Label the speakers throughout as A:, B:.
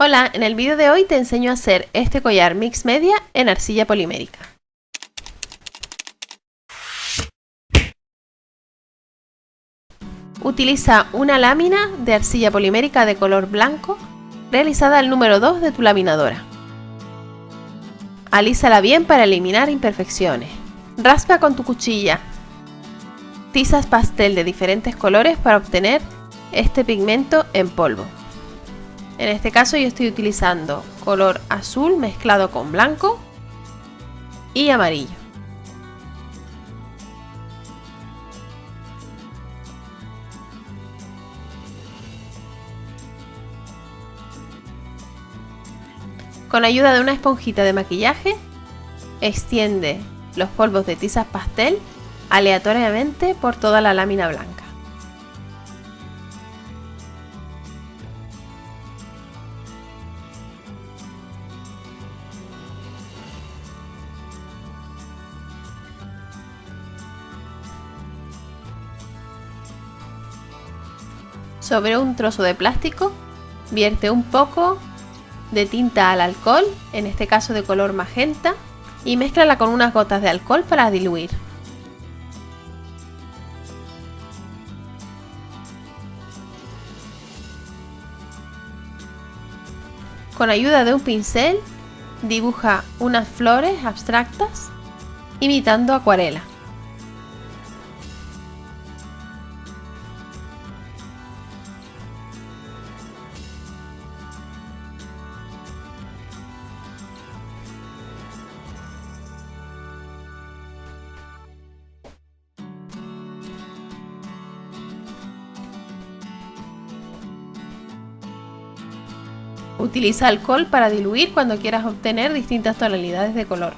A: Hola, en el vídeo de hoy te enseño a hacer este collar mix media en arcilla polimérica. Utiliza una lámina de arcilla polimérica de color blanco realizada al número 2 de tu laminadora. Alísala bien para eliminar imperfecciones. Raspa con tu cuchilla tizas pastel de diferentes colores para obtener este pigmento en polvo. En este caso yo estoy utilizando color azul mezclado con blanco y amarillo. Con ayuda de una esponjita de maquillaje, extiende los polvos de tizas pastel aleatoriamente por toda la lámina blanca. Sobre un trozo de plástico, vierte un poco de tinta al alcohol, en este caso de color magenta, y mézclala con unas gotas de alcohol para diluir. Con ayuda de un pincel, dibuja unas flores abstractas imitando acuarela. Utiliza alcohol para diluir cuando quieras obtener distintas tonalidades de color.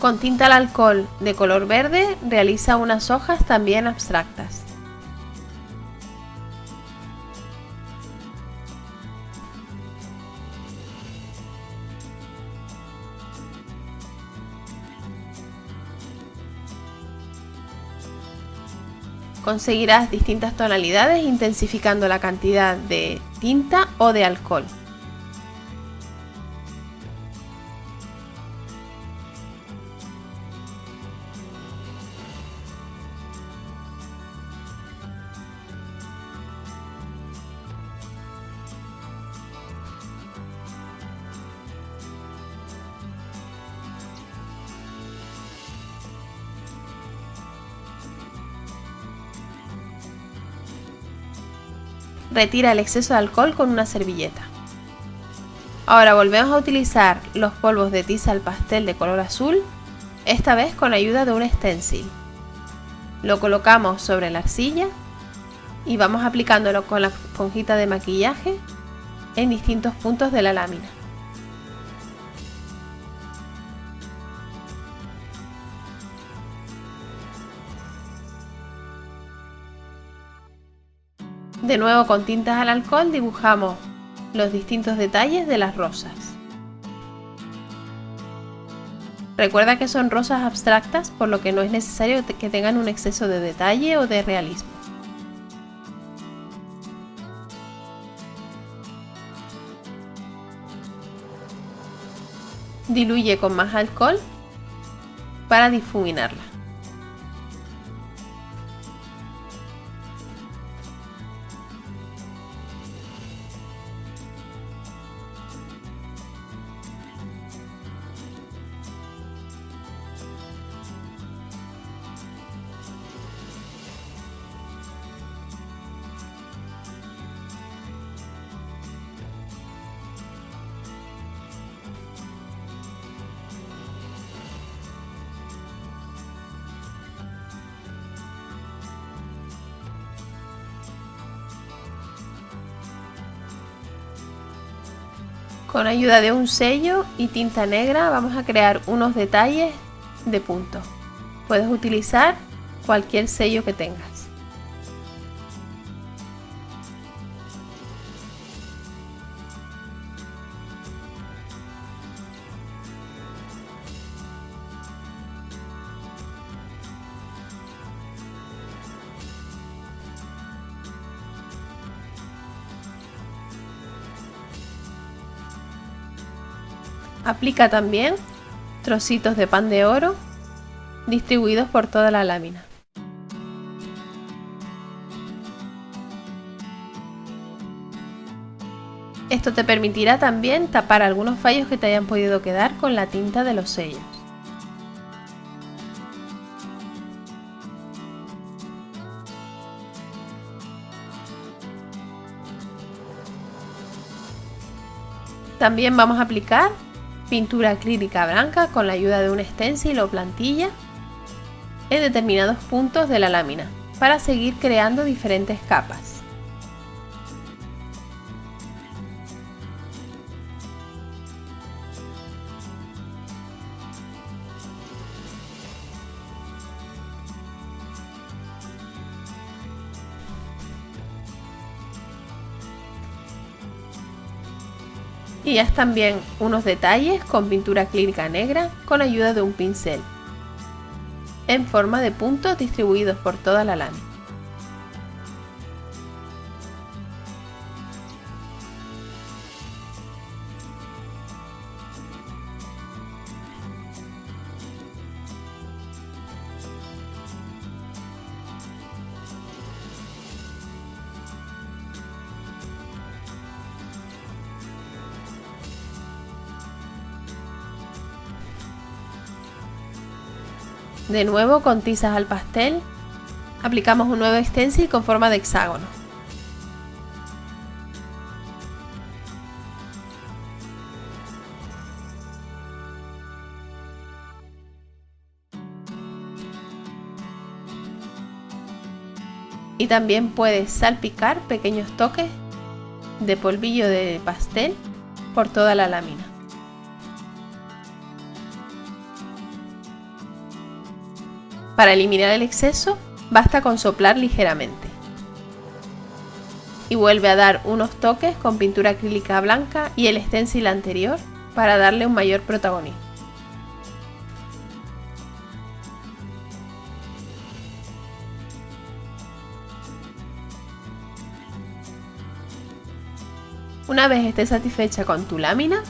A: Con tinta al alcohol de color verde realiza unas hojas también abstractas. Conseguirás distintas tonalidades intensificando la cantidad de tinta o de alcohol. Retira el exceso de alcohol con una servilleta. Ahora volvemos a utilizar los polvos de tiza al pastel de color azul, esta vez con ayuda de un stencil. Lo colocamos sobre la arcilla y vamos aplicándolo con la esponjita de maquillaje en distintos puntos de la lámina. De nuevo con tintas al alcohol dibujamos los distintos detalles de las rosas. Recuerda que son rosas abstractas, por lo que no es necesario que tengan un exceso de detalle o de realismo. Diluye con más alcohol para difuminarla. Con ayuda de un sello y tinta negra vamos a crear unos detalles de punto. Puedes utilizar cualquier sello que tengas. Aplica también trocitos de pan de oro distribuidos por toda la lámina. Esto te permitirá también tapar algunos fallos que te hayan podido quedar con la tinta de los sellos. También vamos a aplicar pintura acrílica blanca con la ayuda de un stencil o plantilla en determinados puntos de la lámina para seguir creando diferentes capas. Y haz también unos detalles con pintura acrílica negra con ayuda de un pincel, en forma de puntos distribuidos por toda la lámina. De nuevo, con tizas al pastel, aplicamos un nuevo stencil con forma de hexágono. Y también puedes salpicar pequeños toques de polvillo de pastel por toda la lámina. Para eliminar el exceso, basta con soplar ligeramente. Y vuelve a dar unos toques con pintura acrílica blanca y el stencil anterior para darle un mayor protagonismo. Una vez estés satisfecha con tu lámina,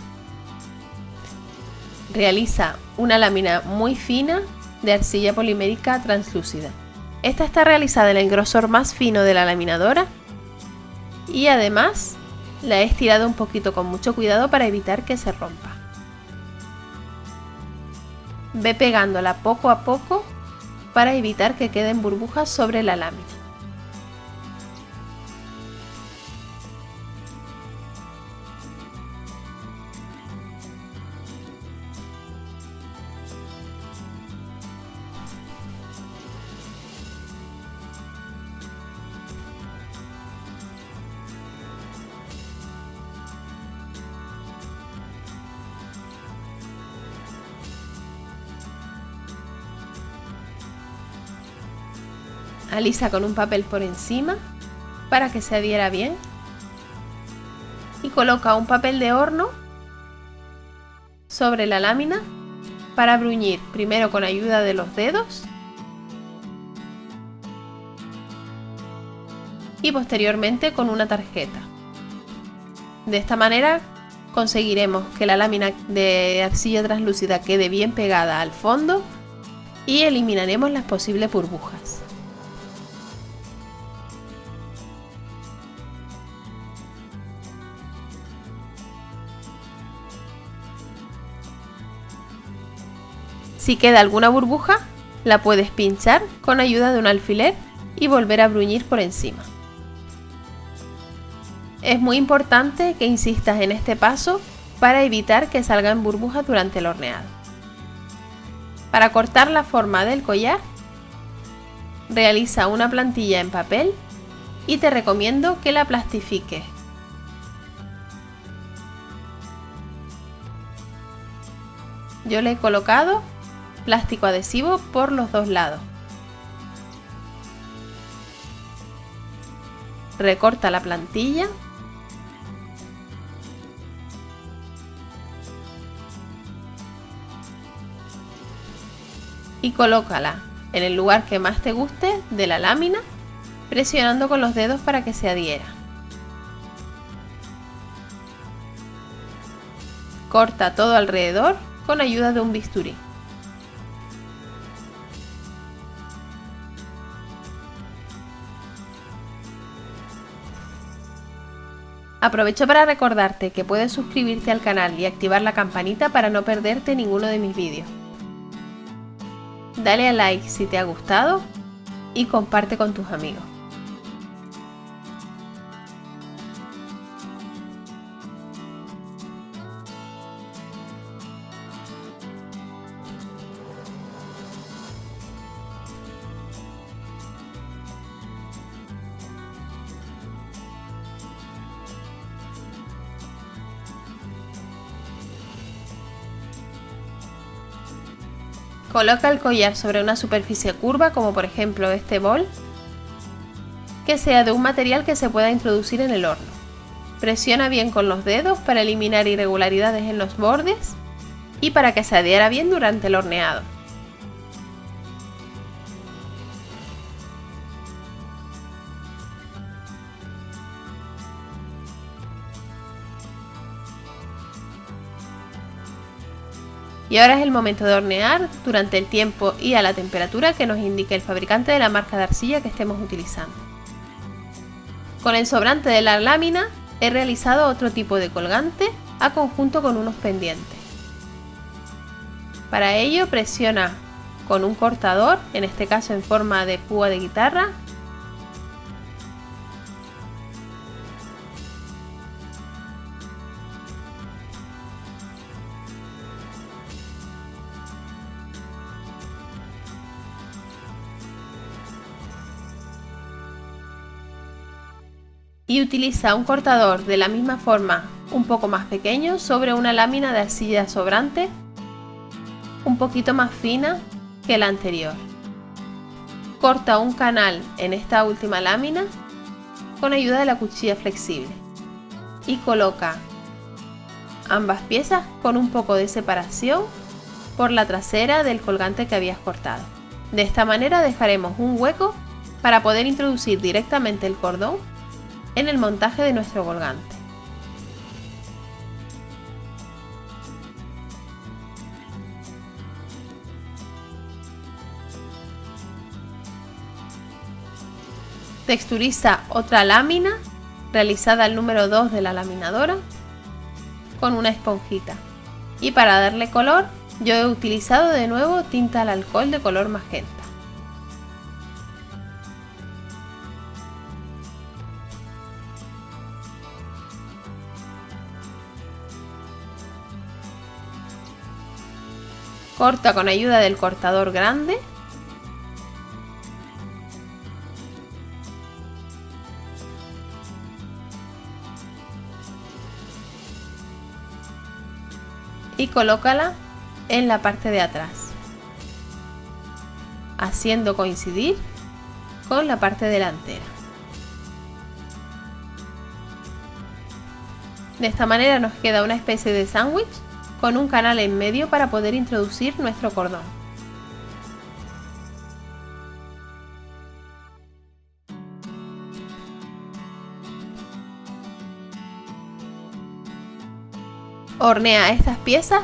A: realiza una lámina muy fina de arcilla polimérica translúcida. Esta está realizada en el grosor más fino de la laminadora y además la he estirado un poquito con mucho cuidado para evitar que se rompa. Ve pegándola poco a poco para evitar que queden burbujas sobre la lámina. Alisa con un papel por encima para que se adhiera bien y coloca un papel de horno sobre la lámina para bruñir primero con ayuda de los dedos y posteriormente con una tarjeta. De esta manera conseguiremos que la lámina de arcilla translúcida quede bien pegada al fondo y eliminaremos las posibles burbujas. Si queda alguna burbuja, la puedes pinchar con ayuda de un alfiler y volver a bruñir por encima. Es muy importante que insistas en este paso para evitar que salgan burbujas durante el horneado. Para cortar la forma del collar, realiza una plantilla en papel y te recomiendo que la plastifiques. Yo le he colocado plástico adhesivo por los dos lados. Recorta la plantilla y colócala en el lugar que más te guste de la lámina, presionando con los dedos para que se adhiera. corta todo alrededor con ayuda de un bisturí. Aprovecho para recordarte que puedes suscribirte al canal y activar la campanita para no perderte ninguno de mis vídeos. Dale a like si te ha gustado y comparte con tus amigos. Coloca el collar sobre una superficie curva, como por ejemplo este bol, que sea de un material que se pueda introducir en el horno. Presiona bien con los dedos para eliminar irregularidades en los bordes y para que se adhiera bien durante el horneado. Y ahora es el momento de hornear durante el tiempo y a la temperatura que nos indique el fabricante de la marca de arcilla que estemos utilizando. Con el sobrante de la lámina he realizado otro tipo de colgante a conjunto con unos pendientes. Para ello presiona con un cortador, en este caso en forma de púa de guitarra, y utiliza un cortador de la misma forma, un poco más pequeño, sobre una lámina de arcilla sobrante un poquito más fina que la anterior. Corta un canal en esta última lámina con ayuda de la cuchilla flexible y coloca ambas piezas con un poco de separación por la trasera del colgante que habías cortado. De esta manera dejaremos un hueco para poder introducir directamente el cordón en el montaje de nuestro colgante. Texturiza otra lámina realizada al número 2 de la laminadora con una esponjita, y para darle color yo he utilizado de nuevo tinta al alcohol de color magenta. Corta con ayuda del cortador grande y colócala en la parte de atrás, haciendo coincidir con la parte delantera. De esta manera nos queda una especie de sándwich con un canal en medio para poder introducir nuestro cordón. Hornea estas piezas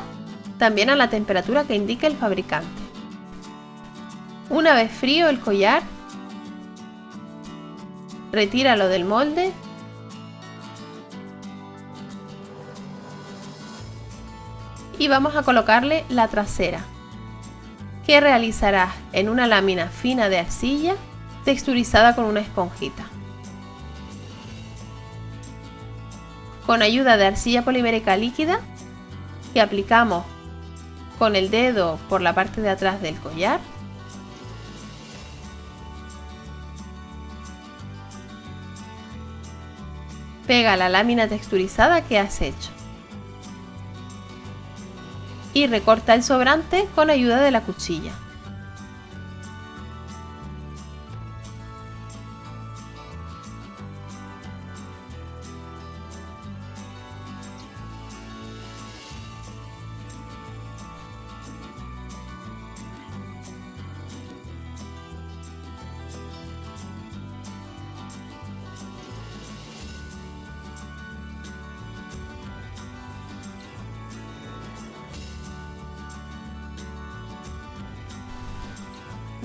A: también a la temperatura que indique el fabricante. Una vez frío el collar, retíralo del molde y vamos a colocarle la trasera, que realizarás en una lámina fina de arcilla texturizada con una esponjita. Con ayuda de arcilla polimérica líquida que aplicamos con el dedo por la parte de atrás del collar, pega la lámina texturizada que has hecho y recorta el sobrante con ayuda de la cuchilla.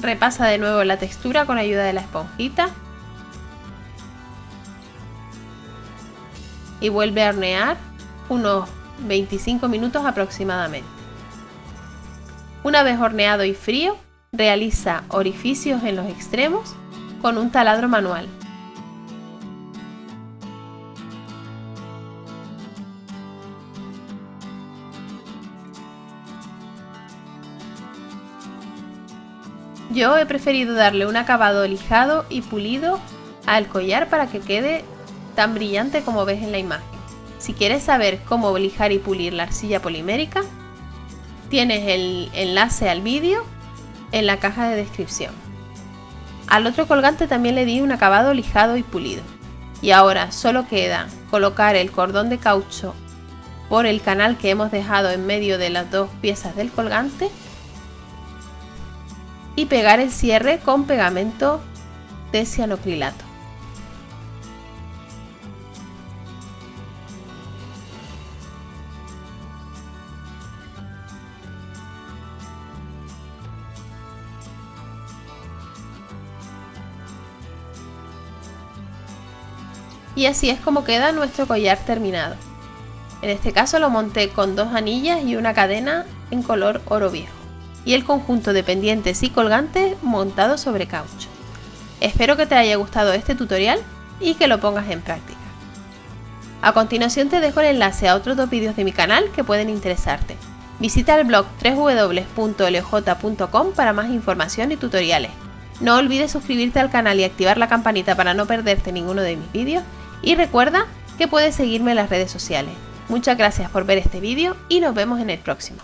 A: Repasa de nuevo la textura con ayuda de la esponjita. Y vuelve a hornear unos 25 minutos aproximadamente. Una vez horneado y frío, realiza orificios en los extremos con un taladro manual. Yo he preferido darle un acabado lijado y pulido al collar para que quede tan brillante como ves en la imagen. Si quieres saber cómo lijar y pulir la arcilla polimérica, tienes el enlace al vídeo en la caja de descripción. Al otro colgante también le di un acabado lijado y pulido. Y ahora solo queda colocar el cordón de caucho por el canal que hemos dejado en medio de las dos piezas del colgante y pegar el cierre con pegamento de cianocrilato. Y así es como queda nuestro collar terminado. En este caso lo monté con 2 anillas y una cadena en color oro viejo, y el conjunto de pendientes y colgantes montado sobre caucho. Espero que te haya gustado este tutorial y que lo pongas en práctica. A continuación te dejo el enlace a otros 2 vídeos de mi canal que pueden interesarte. Visita el blog www.leoj.com para más información y tutoriales. No olvides suscribirte al canal y activar la campanita para no perderte ninguno de mis vídeos. Y recuerda que puedes seguirme en las redes sociales. Muchas gracias por ver este vídeo y nos vemos en el próximo.